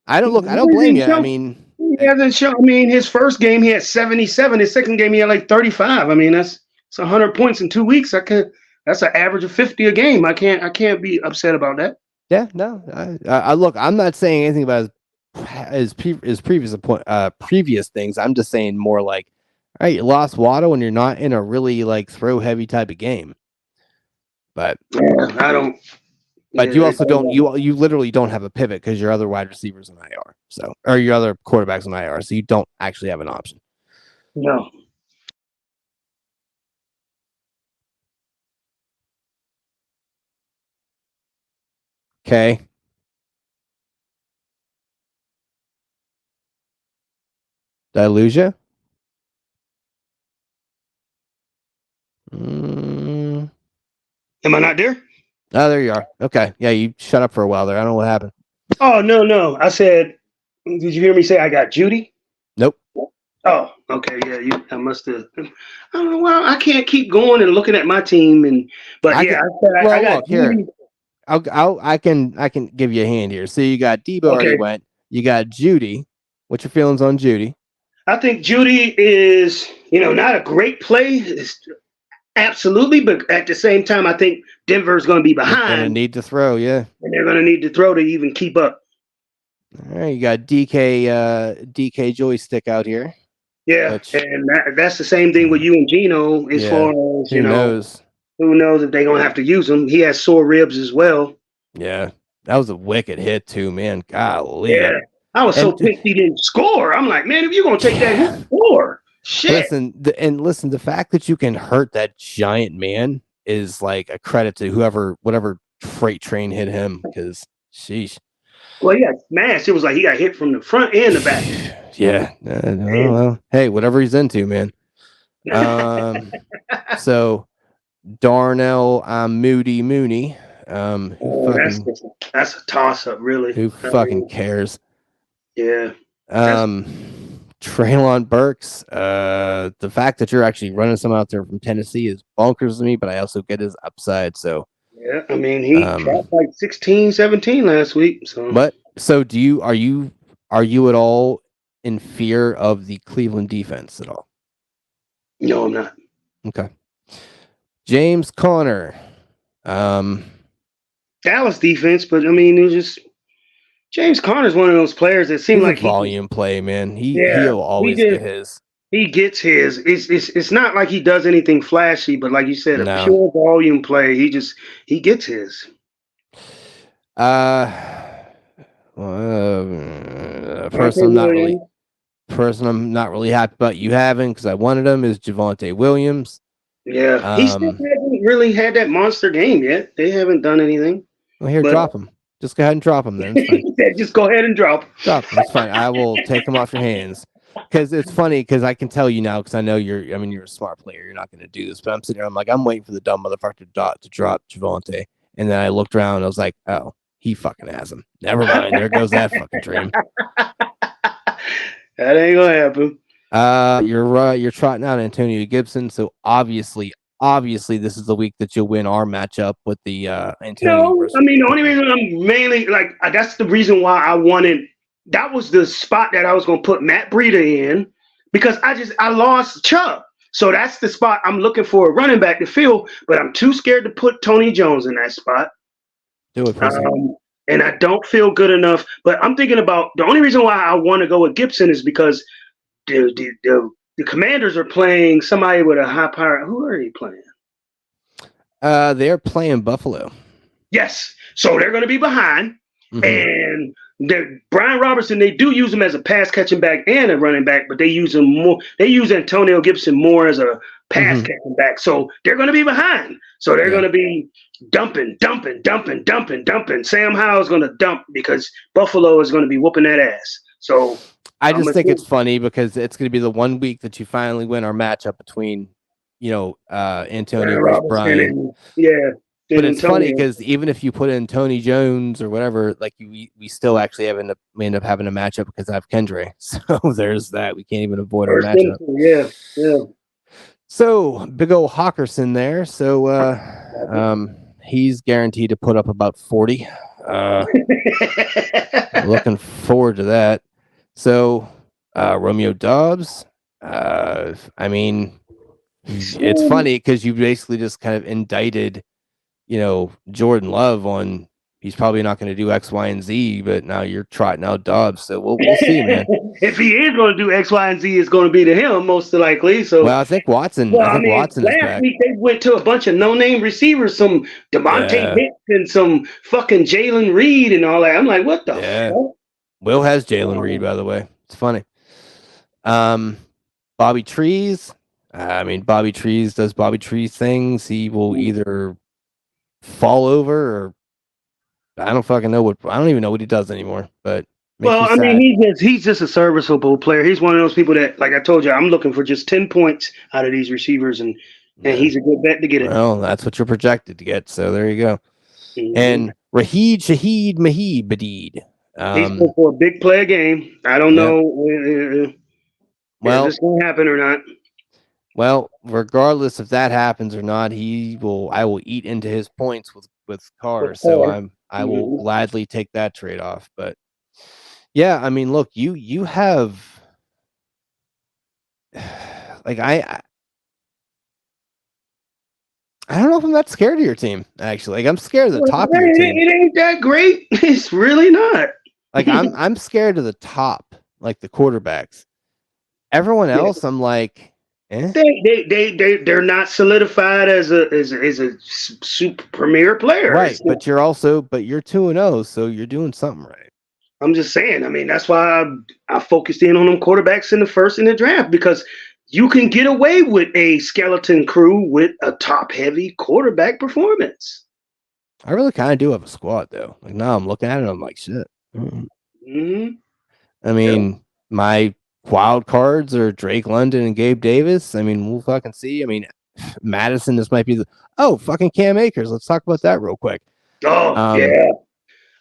I don't blame you. I mean, he hasn't shown. I mean, his first game he had 77. His second game he had like 35. I mean, that's 100 points in 2 weeks. That's an average of 50 a game. I can't be upset about that. Yeah, no. I look. I'm not saying anything about his previous things. I'm just saying more like, all right, you lost Waddle and you're not in a really like throw heavy type of game. But yeah, I don't. But you also don't you literally don't have a pivot because your other wide receivers in IR, so or your other quarterbacks in IR, so you don't actually have an option. No. Okay. Did I lose you? Am I not there? Oh, there you are. Okay. Yeah, you shut up for a while there. I don't know what happened. Oh, no. I said, did you hear me say I got Judy? Nope. Oh, okay. Yeah, I must have. I don't know. Well, I can't keep going and looking at my team, but I yeah, can, I said I got look here. Judy. I can give you a hand here. So you got Deebo already Okay. went. You got Judy. What's your feelings on Judy? I think Judy is, not a great play. Absolutely, but at the same time, I think Denver's going to be They're gonna behind, need to throw, yeah. and they're going to need to throw to even keep up. All right, you got DK joystick out here. Yeah, Which, and that's the same thing with you and Gino as yeah, far as, who knows? who knows if they're going to have to use him. He has sore ribs as well. Yeah, that was a wicked hit too, man. Golly, Yeah, I was so pissed he didn't score. I'm like, man, if you're going to take that, hit, score. Shit. Listen, the fact that you can hurt that giant man is like a credit to whatever freight train hit him, because sheesh. Well, he got smashed. It was like he got hit from the front and the back. Yeah. Well, hey, whatever he's into, man. So Darnell Mooney. That's a toss up, really. Who fucking cares? Yeah. Treylon Burks. The fact that you're actually running some out there from Tennessee is bonkers to me, but I also get his upside. So yeah, I mean he dropped like 16, 17 last week. So are you at all in fear of the Cleveland defense at all? No, I'm not. Okay. James Conner. Dallas defense, but I mean, it was just James Conner's one of those players that seems like a volume play, man. He'll always get his. He gets his. It's not like he does anything flashy, but like you said, a pure volume play. He gets his. Person I'm not really happy about you having because I wanted him is Javonte Williams. Yeah, he still hasn't really had that monster game yet. They haven't done anything. Well, here, drop him. Just go ahead and drop him then. It's fine. Just go ahead and drop him. Drop him. It's fine. I will take him off your hands. Because it's funny because I can tell you now because I know you're a smart player. You're not going to do this. But I'm sitting there. I'm like, I'm waiting for the dumb motherfucker to drop Javonte. And then I looked around and I was like, oh, he fucking has him. Never mind. There goes that fucking dream. That ain't going to happen. You're trotting out Antonio Gibson. So obviously this is the week that you'll win our matchup with the Antonio. No, I mean, the only reason I'm mainly like, that's the reason why I wanted. That was the spot that I was going to put Matt Breida in because I lost Chubb. So that's the spot I'm looking for a running back to fill, but I'm too scared to put Tony Jones in that spot. Do it, and I don't feel good enough. But I'm thinking about the only reason why I want to go with Gibson is because the Commanders are playing somebody with a high power. Who are they playing? They're playing Buffalo. Yes. So they're going to be behind. Mm-hmm. And Brian Robertson, they do use him as a pass catching back and a running back, but they use him more. They use Antonio Gibson more as a pass catching back. So they're going to be behind. So they're going to be dumping. Sam Howell's going to dump because Buffalo is going to be whooping that ass. So I just think it's funny because it's going to be the 1 week that you finally win our matchup between, Antonio versus Brian. But it's funny because even if you put in Tony Jones or whatever, like we still actually end up having a matchup because I have Kendre. So there's that. We can't even avoid our matchup. Yeah. So big old Hawkerson there. So he's guaranteed to put up about 40. Looking forward to that. So Romeo Dobbs. I mean, it's funny because you basically just kind of indicted Jordan Love on he's probably not going to do X, Y, and Z, but now you're trotting out Dobbs. So we'll see, man. If he is going to do X, Y, and Z, it's going to be to him most likely. So, well, I think Watson is last back. week they went to a bunch of no-name receivers, some Devontae Hicks and some fucking Jalen Reed and all that. I'm like, what the fuck? Will has Jalen Reed, by the way. It's funny. Bobby Trees. Bobby Trees does Bobby Trees things. He will either fall over or I don't fucking know I don't even know what he does anymore. But he's just a serviceable player. He's one of those people that, like I told you, I'm looking for just 10 points out of these receivers, and he's a good bet to get it. Well, that's what you're projected to get. So there you go. Mm-hmm. And Shaheed Badid. He's going for a big play game. I don't know if this going to happen or not. Well, regardless if that happens or not, I will eat into his points with Carr. So I will gladly take that trade off. But yeah, I mean, look, you have like I don't know if I'm that scared of your team, actually. Like I'm scared of the top of your team. It ain't that great. It's really not. Like I'm scared of the top, like the quarterbacks. Everyone else, I'm like, they're not solidified as a super premier player, right? But you're 2-0, so you're doing something right. I'm just saying. I mean, that's why I focused in on them quarterbacks in the first in the draft, because you can get away with a skeleton crew with a top-heavy quarterback performance. I really kind of do have a squad, though. Like now, I'm looking at it, I'm like, shit. Mm-hmm. I mean, my wild cards are Drake London and Gabe Davis. I mean, we'll fucking see. I mean, Madison, this might be fucking Cam Akers. Let's talk about that real quick. Oh, yeah.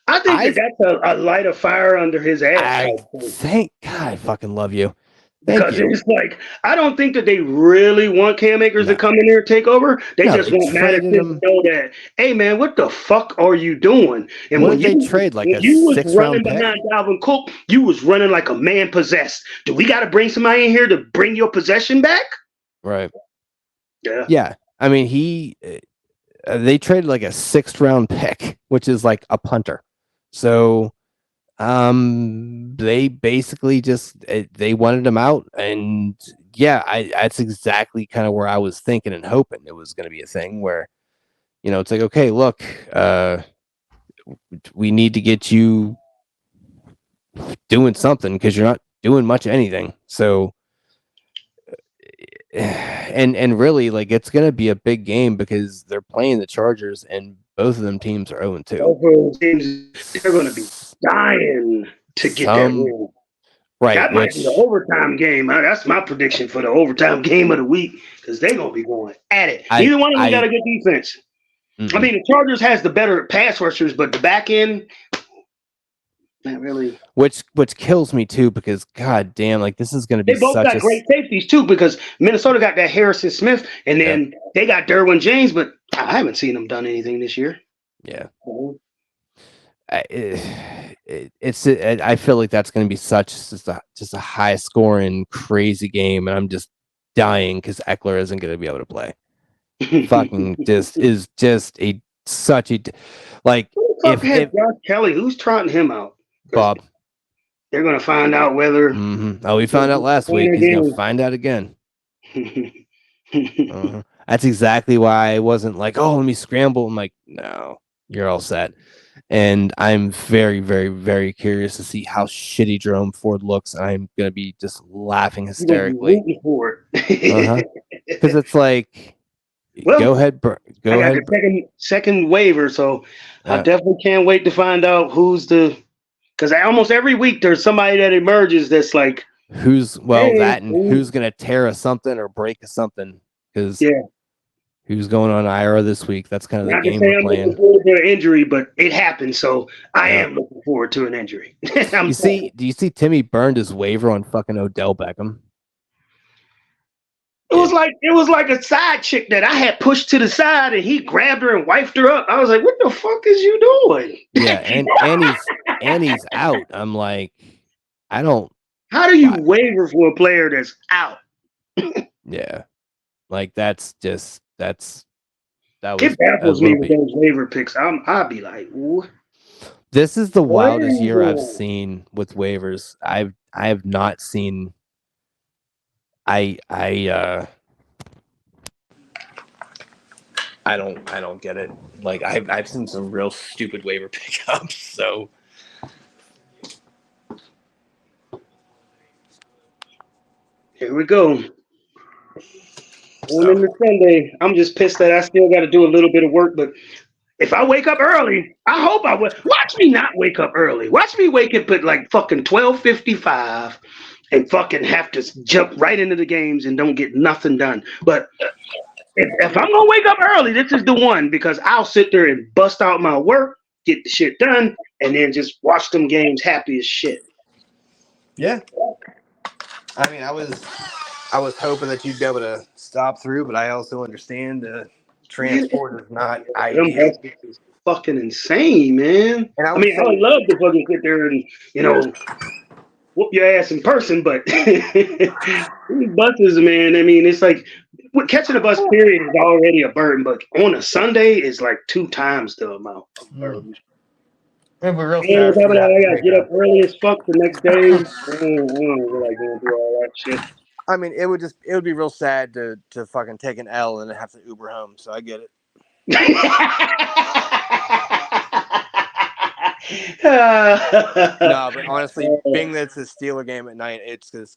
I think that's a light of fire under his ass. Thank God, I fucking love you. Because it's like, I don't think that they really want Cam Akers to come in there and take over. They just want Madison to know that, hey, man, what the fuck are you doing? And when they trade like a you was 6th running round behind Dalvin Cook, you was running like a man possessed. Do we got to bring somebody in here to bring your possession back? Right. Yeah. Yeah. I mean, they traded like a 6th round pick, which is like a punter. So they basically just they wanted him out, and that's exactly kind of where I was thinking and hoping it was going to be a thing where, it's like, okay, look, we need to get you doing something because you're not doing much anything. So and really, like, it's going to be a big game because they're playing the Chargers and both of them teams are 0-2. Both of those teams, they're going to be dying to get that win. Right. That might be the overtime game. That's my prediction for the overtime game of the week, because they're going to be going at it. Neither one of them got a good defense. Mm-hmm. I mean, the Chargers has the better pass rushers, but the back end, not really. Which kills me too, because god damn, like this is going to be. They both got great safeties too, because Minnesota got that Harrison Smith, and then they got Derwin James, but I haven't seen them done anything this year. Yeah. I feel like that's going to be just a high scoring crazy game, and I'm just dying because Eckler isn't going to be able to play. Fucking is just such a like. If Josh Kelly, who's trotting him out? Bob. They're going to find out whether. Mm-hmm. Oh, we found out last week. He's going to find out again. That's exactly why I wasn't like, oh, let me scramble. I'm like, no, you're all set. And I'm very, very, very curious to see how shitty Jerome Ford looks. I'm going to be just laughing hysterically. Because it's like, go ahead. I got the second waiver, so I definitely can't wait to find out who's because almost every week there's somebody that emerges that's like, who's going to tear us something or break us something. Because who's going on IR this week? That's kind of the game we're playing. I'm looking forward to an injury, but it happened, so I am looking forward to an injury. Do you see Timmy burned his waiver on fucking Odell Beckham? It was like a side chick that I had pushed to the side, and he grabbed her and wiped her up. I was like, "What the fuck is you doing?" Yeah, and he's out. I'm like, I don't. How do you waiver for a player that's out? Yeah, like that was. It baffles me with those waiver picks. I'll be like, ooh. This is the wildest year I've Crazy. seen with waivers. I have not seen. I don't get it. Like I've seen some real stupid waiver pickups. So Here we go. On into Sunday. I'm just pissed that I still got to do a little bit of work, but if I wake up early, I hope I will. Watch me not wake up early. Watch me wake up at like fucking 12:55 and fucking have to jump right into the games and don't get nothing done. But if I'm gonna wake up early, this is the one because I'll sit there and bust out my work, get the shit done, and then just watch them games happy as shit. yeah, I mean, I was hoping that you'd be able to stop through, but I also understand transport is not Them ideal. buses is fucking insane, man. And I I would mean, I say, would love to fucking sit there and whoop your ass in person, but these buses, man. I mean, it's like catching a bus period is already a burden, but on a Sunday is like 2 times the amount of burden. it'd be real And on sad top for of you to that, have I to gotta take get a. up early as fuck the next day. I don't feel like going through all that shit. I mean, it would be real sad to fucking take an L and then have to Uber home. So I get it. No, but honestly, being that it's a Steeler game at night, it's going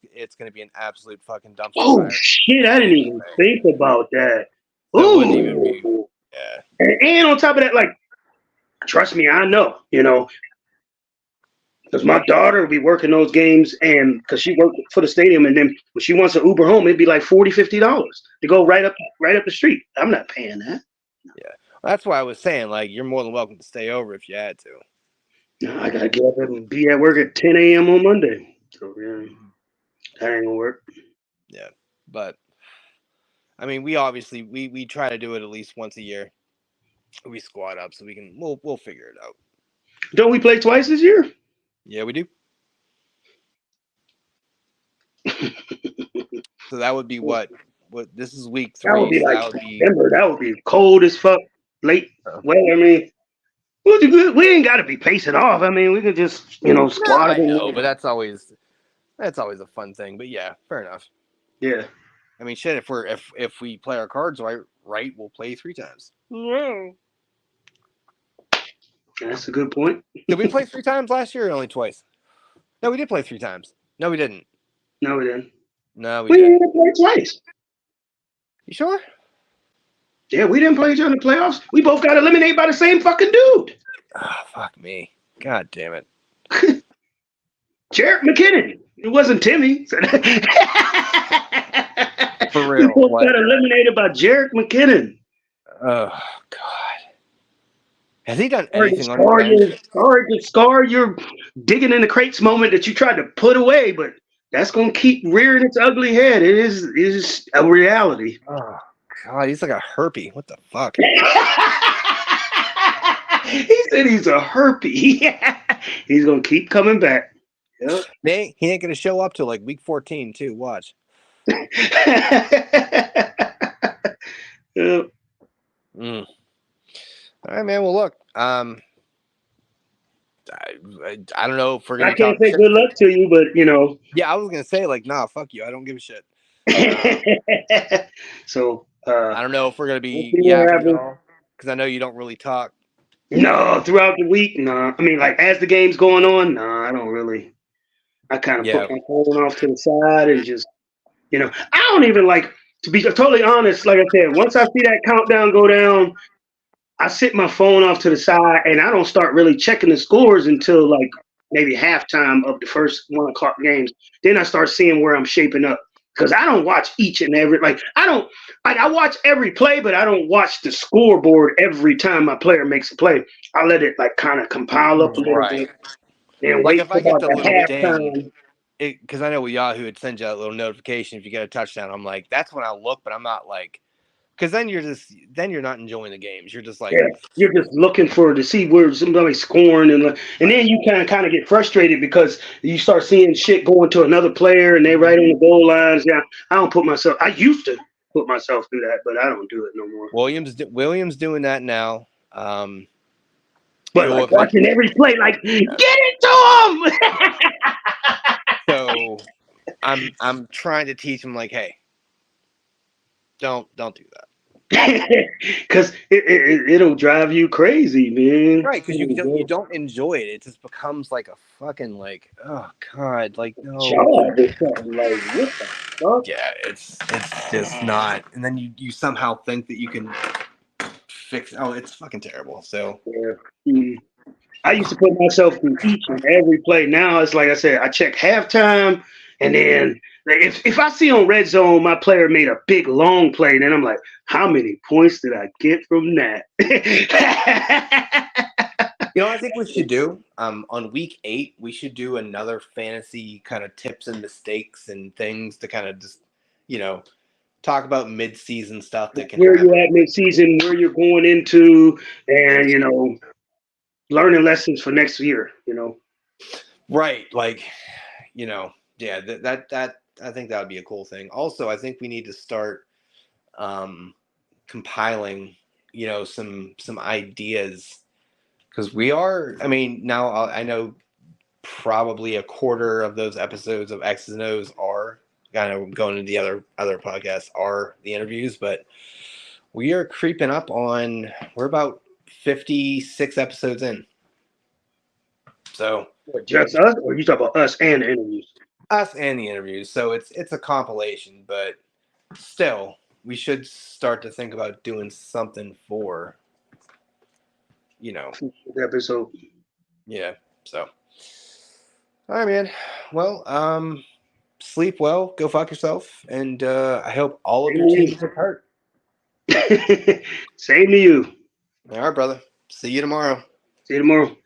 to be an absolute fucking dumpster Oh fire. shit! I didn't even think about that. So it wouldn't even be. Ooh, Yeah. and on top of that, like, trust me, I know, because my daughter will be working those games, and because she worked for the stadium, and then when she wants to Uber home, it'd be like $40-$50 to go right up the street. I'm not paying that. Yeah. That's why I was saying, like, you're more than welcome to stay over if you had to. No, I gotta get up and be at work at 10 a.m. on Monday. So yeah, that ain't gonna work. Yeah. But I mean, we obviously we try to do it at least once a year. We squad up so we'll figure it out. Don't we play twice this year? Yeah, we do. So that would be what this is week That would 3, be so like that would be September. That would be cold as fuck. Late. Well, I mean, we ain't got to be pacing off. I mean, we could just no, squad I up in know, but there. that's always a fun thing. But yeah, fair enough. Yeah, I mean, shit, if we play our cards right, we'll play 3 times. that's a good point. Did we play 3 times last year or only twice? No, we did play 3 times. No, we didn't. No, we didn't. No, we We didn't. didn't play twice. You sure? Yeah, we didn't play each other in the playoffs. We both got eliminated by the same fucking dude. Oh, fuck me. God damn it. Jarrett McKinnon. It wasn't Timmy. For We real. both What? got eliminated by Jarrett McKinnon. Oh, God. Has he done Sorry to anything on your bench? scar your digging in the crates moment that you tried to put away, but that's gonna keep rearing its ugly head. It is a reality. Oh, God. He's like a herpy. What the fuck? He said he's a herpy. He's gonna keep coming back. Yep. He ain't going to show up till like week 14, too. Watch. Yep. Mm. All right, man. Well, look. I don't know if we're I gonna be can't talking say shit. good luck to you, but Yeah, I was gonna say like, nah, fuck you. I don't give a shit. So I don't know if we're gonna we'll be see what yapping at happens. all because I know you don't really talk. No, throughout the week, no. I mean, like as the game's going on, no, I don't really. I kind of Yeah. put my phone off to the side and just, I don't even like to be totally honest. Like I said, once I see that countdown go down, I sit my phone off to the side and I don't start really checking the scores until like maybe halftime of the first 1 o'clock games. Then I start seeing where I'm shaping up because I don't watch each and every I watch every play, but I don't watch the scoreboard every time my player makes a play. I let it like kind of compile up a little Right. bit and Like wait if for I get about the the little ding, halftime. because I know with Yahoo it sends you a little notification if you get a touchdown. I'm like, that's when I look, but I'm not like, because then you're not enjoying the games. You're just like, Yeah, you're just looking for to see where somebody's scoring, and then you kind of get frustrated because you start seeing shit going to another player, and they right on the goal lines. Yeah, I don't put myself. I used to put myself through that, but I don't do it no more. Williams doing that now. But like watching every play, like get it to him. So I'm trying to teach him like, hey, don't do that. Because it'll drive you crazy, man. Right, because you don't enjoy it. It just becomes like a fucking like, oh god, like no. Job or something, like what the fuck? Yeah, it's just not. And then you somehow think that you can fix. Oh, it's fucking terrible. So Yeah. I used to put myself through each and every play. Now it's like I said, I check halftime, and then like, if I see on red zone my player made a big long play, then I'm like, how many points did I get from that? I think we should do on week 8 we should do another fantasy kind of tips and mistakes and things to kind of just talk about mid-season stuff that can where happen. you're at mid-season, where you're going into, and learning lessons for next year. Right, like yeah, that I think that would be a cool thing. Also, I think we need to start compiling some ideas, because we are. I mean, now I know probably a quarter of those episodes of X's and O's are kind of going into the other podcasts are the interviews, but we are creeping up on. We're about 56 episodes in. So What, just us, or you talk about us and the interviews? Us and the interviews. So it's a compilation, but still, we should start to think about doing something for, Episode. yeah. So, all right, man. Well, sleep well, go fuck yourself, and I hope all of your teams get hurt. Same to you. All right, brother. See you tomorrow. See you tomorrow.